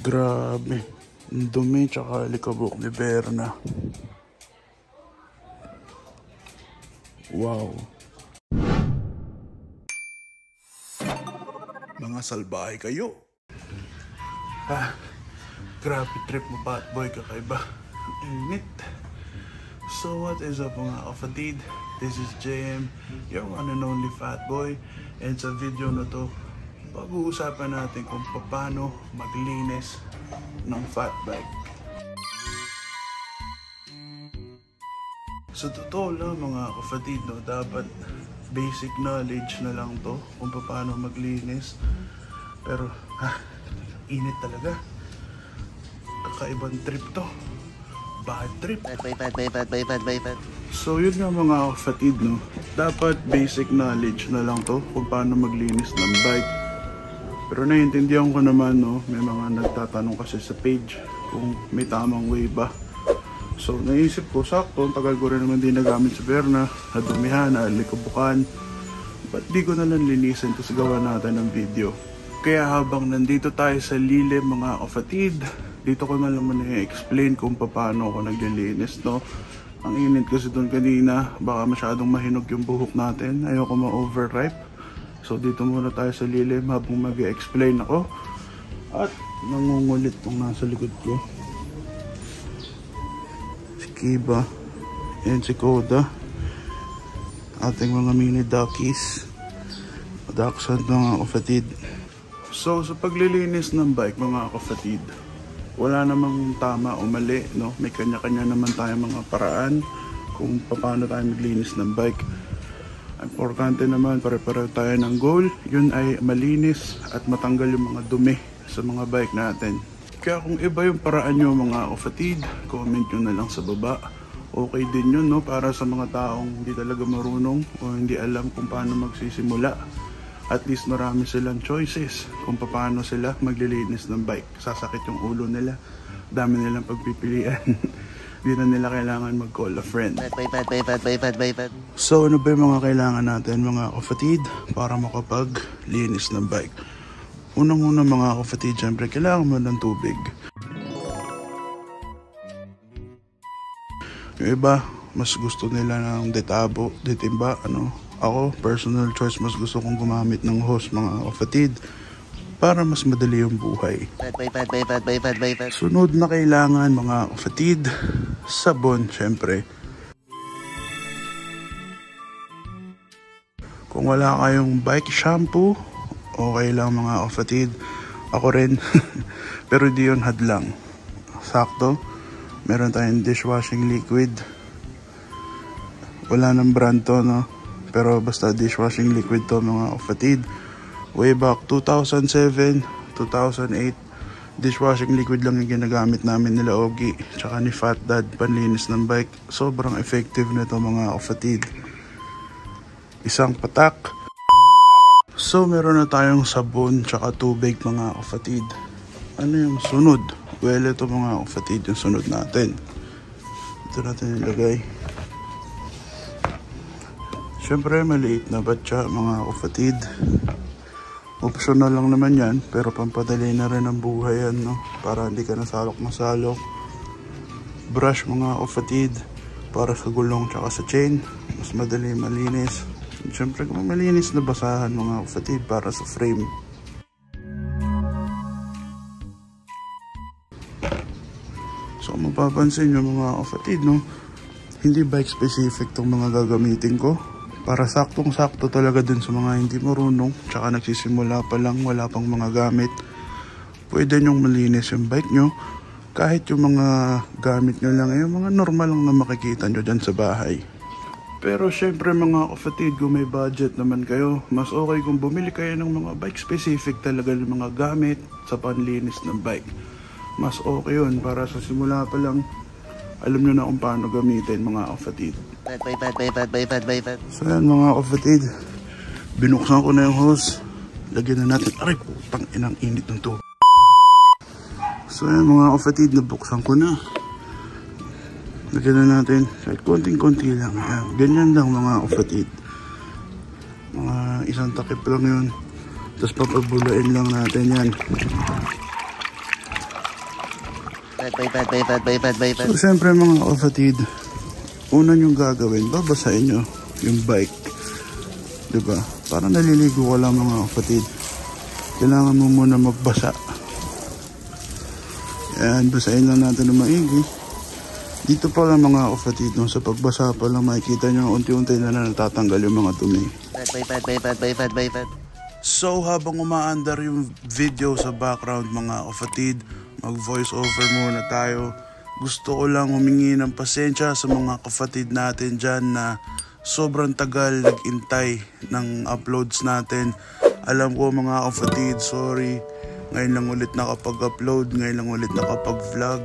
Grabe. Ang dumi tsaka likabok ni Berna. Wow. Mga salbahe kayo. Grabe trip mo, Fatboy. Kakaiba. Init. So what is up mga kapatid? This is JM, your one and only Fatboy. And sa video na to, pag-uusapan natin kung paano maglinis ng fat bike. Sa totoo lang mga kapatid, no, dapat basic knowledge na lang to kung paano maglinis. Pero init talaga. Kakaibang trip to. Bad trip. So yun nga mga kapatid, no, dapat basic knowledge na lang to kung paano maglinis ng bike. Pero naiintindihan ko naman, no, may mga nagtatanong kasi sa page kung may tamang way ba. So naisip ko, sakto, tagal ko rin naman din nagamit sa Berna, nadumihan, nalikabukan. Ba't di ko na lang linisin, tapos gawa natin ng video. Kaya habang nandito tayo sa lilim mga kapatid, dito ko na lang muna i-explain kung paano ako naglilinis, no. Ang init kasi doon kanina, baka masyadong mahinog yung buhok natin, ayoko ma-overripe. So dito muna tayo sa lilim habang mag-explain ako. At nangungulit tong nasa likod ko. Si Kiba. Yan si Koda. Ating mga mini duckies. Dachshund mga kapatid. So sa paglilinis ng bike mga kapatid, wala namang tama o mali, no? May kanya-kanya naman tayo mga paraan kung paano tayo maglinis ng bike. Importante naman, pare-pareho tayo ng goal. Yun ay malinis at matanggal yung mga dumi sa mga bike natin. Kaya kung iba yung paraan nyo mga kapatid, comment nyo na lang sa baba. Okay din yun, no? Para sa mga taong hindi talaga marunong o hindi alam kung paano magsisimula. At least marami silang choices kung paano sila maglilinis ng bike. Sasakit yung ulo nila, dami nilang pagpipilian. Hindi na nila kailangan mag-call a friend. So ano ba yung mga kailangan natin mga kapatid para makapaglinis ng bike? Unang-una mga kapatid, syempre kailangan mo ng tubig. Yung iba, mas gusto nila ng detabo, detimba, ano. Ako, personal choice, mas gusto kong gumamit ng hose mga kapatid para mas madali yung buhay. Sunod na kailangan mga kapatid, sabon syempre. Kung wala kayong bike shampoo, okay lang mga kapatid. Ako rin, pero di yun hadlang. Sakto, meron tayong dishwashing liquid. Wala ng brand to, no? Pero basta dishwashing liquid to mga kapatid. Way back 2007, 2008, dishwashing liquid lang yung ginagamit namin nila Ogie tsaka ni Fat Dad panlinis ng bike. Sobrang effective nito mga kapatid. Isang patak. So meron na tayong sabon tsaka tubig mga kapatid. Ano yung sunod? Well, ito mga kapatid yung sunod natin. Ito natin ilagay. Siyempre maliit na batya mga kapatid. Optional lang naman yan, pero pampadali na rin ang buhay yan, no? Para hindi ka nasalok-masalok. Brush mga kapatid, para sa gulong tsaka sa chain. Mas madali malinis. Siyempre kung malinis na basahan mga kapatid para sa frame. So kung mapapansin nyo mga kapatid, no? Hindi bike specific tong mga gagamitin ko. Para saktong-sakto talaga dun sa mga hindi marunong, tsaka nagsisimula pa lang, wala pang mga gamit. Pwede nyong malinis yung bike nyo, kahit yung mga gamit nyo lang, yung mga normal lang na makikita nyo dyan sa bahay. Pero syempre mga kapatid, kung may budget naman kayo, mas okay kung bumili kayo ng mga bike specific talaga ng mga gamit sa panlinis ng bike. Mas okay yun, para sa simula pa lang, alam nyo na kung paano gamitin mga kapatid. So yan mga kapatid, binuksan ko na yung hose. Lagyan na natin. Aray, putang inang init ng to. So yan mga kapatid, nabuksan ko na. Lagyan na natin. Kahit konting-konti lang. Yan. Ganyan lang mga kapatid. Mga isang takip lang yun. Tapos papabulain lang natin yan. So, siyempre mga kapatid, una nyong gagawin, babasahin nyo yung bike. Diba? Para naliligo ka lang mga kapatid. Kailangan mo muna magbasa. Yan, basahin lang natin ng maigi. Dito pa lang mga kapatid, no, sa pagbasa pa lang makikita nyo unti-unti na natatanggal yung mga dumi. So habang umaandar yung video sa background mga kapatid, mag voice over muna tayo. Gusto ko lang humingi ng pasensya sa mga kapatid natin dyan na sobrang tagal nag-intay ng uploads natin. Alam ko mga kapatid, sorry. Ngayon lang ulit nakapag-upload, ngayon lang ulit nakapag-vlog.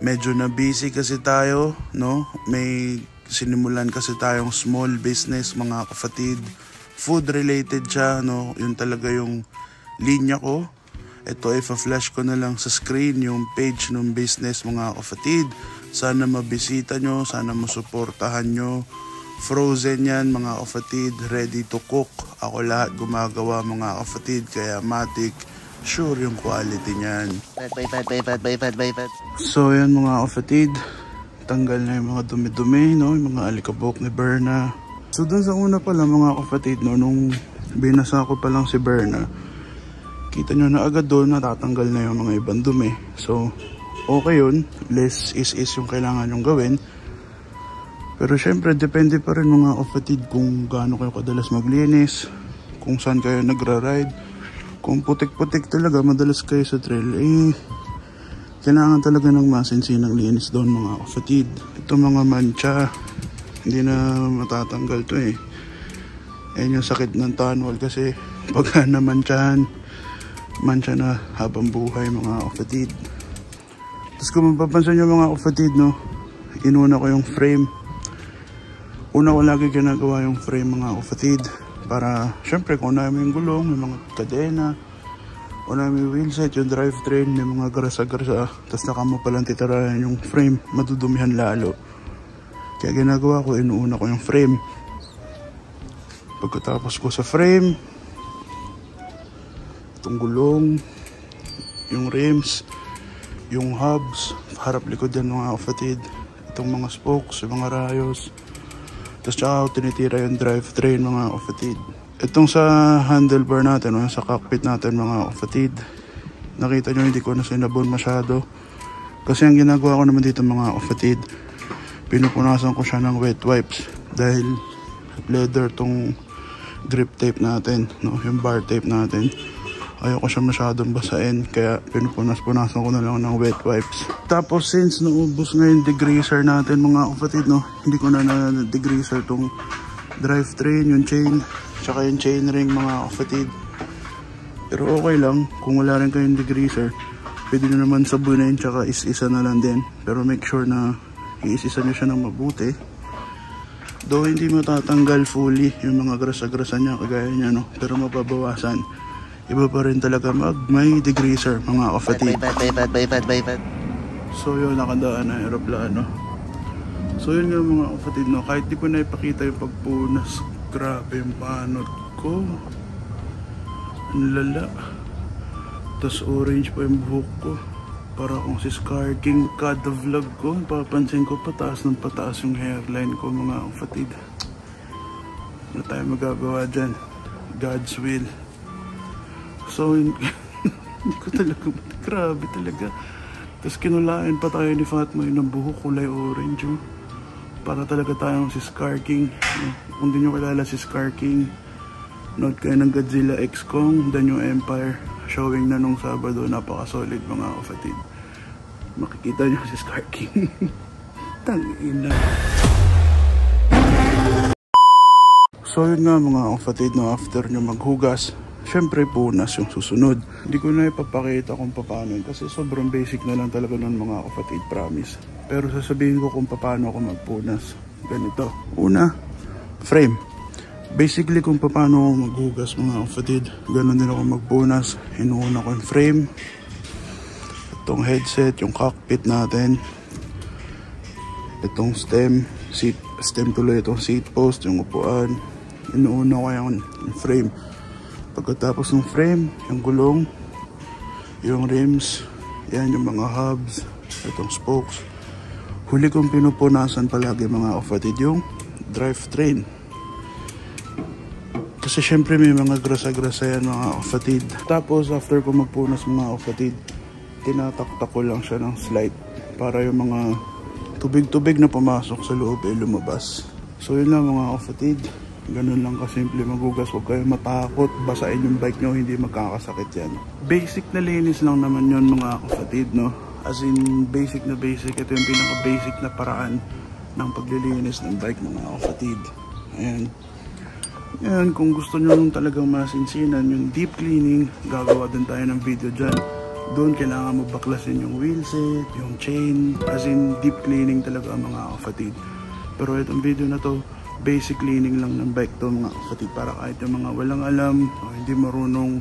Medyo na busy kasi tayo, no? May sinimulan kasi tayong small business mga kapatid. Food related siya, no? Yun talaga yung linya ko. Ito, ipa-flash ko na lang sa screen yung page ng business mga kapatid. Sana mabisita nyo, sana masuportahan nyo. Frozen yan mga kapatid, ready to cook. Ako lahat gumagawa mga kapatid, kaya matik. Sure yung quality niyan. So yan mga kapatid, tanggal na yung mga dumi-dumi, no? Yung mga alikabok ni Berna. So dun sa una pa lang mga kapatid, no, nung binasa ko pa lang si Berna, kita nyo na agad doon natatanggal na yung mga ibang dumi. So okay yun, less is yung kailangan yung gawin. Pero syempre depende pa rin mga kapatid kung gaano kayo kadalas maglinis, kung saan kayo nagra-ride. Kung putik-putik talaga, madalas kayo sa trail, kailangan talaga ng masinsinang linis doon mga kapatid. Ito mga mancha, hindi na matatanggal to Ayan yung sakit ng tunnel kasi pagka namantsahan, mancha na habang buhay mga kapatid. Tapos kung mapapansin nyo mga kapatid, no, inuna ko yung frame. Una ko lagi ginagawa yung frame mga kapatid. Para, syempre, kung namin yung gulong, may mga kadena, kung namin yung wheelset, yung drivetrain, may mga grasa-grasa, tapos naka mo palang titirayan yung frame, madudumihan lalo. Kaya ginagawa ko, inuuna ko yung frame. Pagkatapos ko sa frame, itong gulong, yung rims, yung hubs, harap-likod yan mga kapatid, itong mga spokes, yung mga rayos, tapos tsaka ako tinitira yung drivetrain mga kapatid. Itong sa handlebar natin, sa cockpit natin mga kapatid, nakita nyo hindi ko na sinabon masyado. Kasi ang ginagawa ko naman dito mga kapatid, pinupunasan ko siya ng wet wipes. Dahil leather tong grip tape natin, no? Yung bar tape natin. Ayoko siya masyadong basain, kaya pinupunas-punasan ko na lang ng wet wipes. Tapos since naubos nga yung degreaser natin mga kapatid, no, hindi ko na na-degreaser tong drivetrain, yung chain, tsaka yung chainring mga kapatid. Pero okay lang, kung wala rin kayong degreaser, pwede na naman sabunin, tsaka is-isa na lang din. Pero make sure na i-is-isa nyo siya ng mabuti. Though hindi matatanggal fully yung mga grasa-grasa niya, kagaya niya, no, pero mapabawasan. Iba pa rin talaga may degreaser mga kapatid. So yun, nakadaan na aeroplano. So yun nga mga kapatid, no, kahit di ko na ipakita yung pagpunas, grabe yung panot ko, ang lala. Tas orange pa yung buhok ko, para kung si Scar King kada vlog ko. Papansin ko pataas ng pataas yung hairline ko mga kapatid. Ano tayo magagawa dyan? God's will. So, hindi ko talaga, grabe talaga. Tapos kinulain pa tayo ni Fatma yung buhok kulay orange. Para talaga tayong si Scar King. Kung di nyo kilala si Scar King, note kayo ng Godzilla X Kong, The New Empire. Showing na nung Sabado, napaka-solid mga kapatid. Makikita nyo si Scar King. Tangina. So yun nga mga kapatid, no, after nyo maghugas, syempre punas yung susunod. Hindi ko na ipapakita kung paano kasi sobrang basic na lang talaga nun mga kapatid, promise. Pero sasabihin ko kung paano ako magpunas. Ganito. Una, frame. Basically kung paano ako maghugas mga kapatid, ganun din ako magpunas. Inuuna ko yung frame, itong headset, yung cockpit natin, itong stem tuloy, itong seat post, yung upuan. Inuuna ko yung frame. Pagkatapos ng frame, yung gulong, yung rims, Yan yung mga hubs, itong spokes. Huli kong pinupunasan palagi mga kapatid yung drivetrain. Kasi syempre may mga grasa-grasa yan mga kapatid. Tapos after ko magpunas mga kapatid, tinataktak ko lang siya ng slide para yung mga tubig-tubig na pumasok sa loob ay lumabas. So yun lang mga kapatid. Ganun lang kasimple magugas. Huwag kayong matakot. Basain yung bike nyo, hindi magkakasakit yan. Basic na linis lang naman yun mga kapatid, no? As in, basic na basic. Ito yung pinaka-basic na paraan ng paglilinis ng bike mga kapatid. Ayan. Ayan, kung gusto nyo nung talagang masinsinan, yung deep cleaning, gagawa din tayo ng video dyan. Doon kailangan mo baklasin yung wheelset, yung chain. As in, deep cleaning talaga mga kapatid. Pero itong video na to, basic cleaning lang ng bike to mga kapatid, para kahit yung mga walang alam o hindi marunong,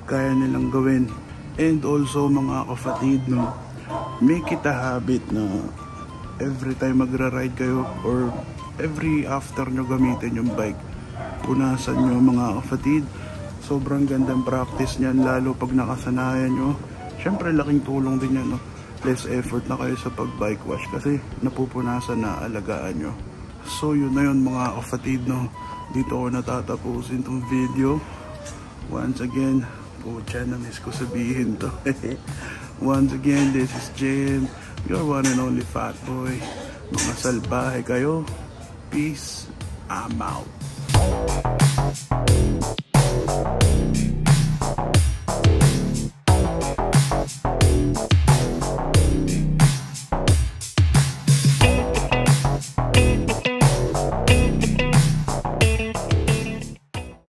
kaya nilang gawin. And also mga kapatid, no, make it a habit na every time magra-ride kayo or every after nyo gamitin yung bike, punasan nyo mga kapatid. Sobrang gandang practice niyan, lalo pag nakasanayan nyo. Syempre laking tulong din yan, no? Less effort na kayo sa pag-bike wash kasi napupunasan na, alagaan nyo. So yun na yun mga kapatid, no? Dito ko natatapusin tong video. Once again, pucha na miss ko sabihin to. Once again, this is Jim, your one and only fat boy. Mga salbahe kayo. Peace. I'm out.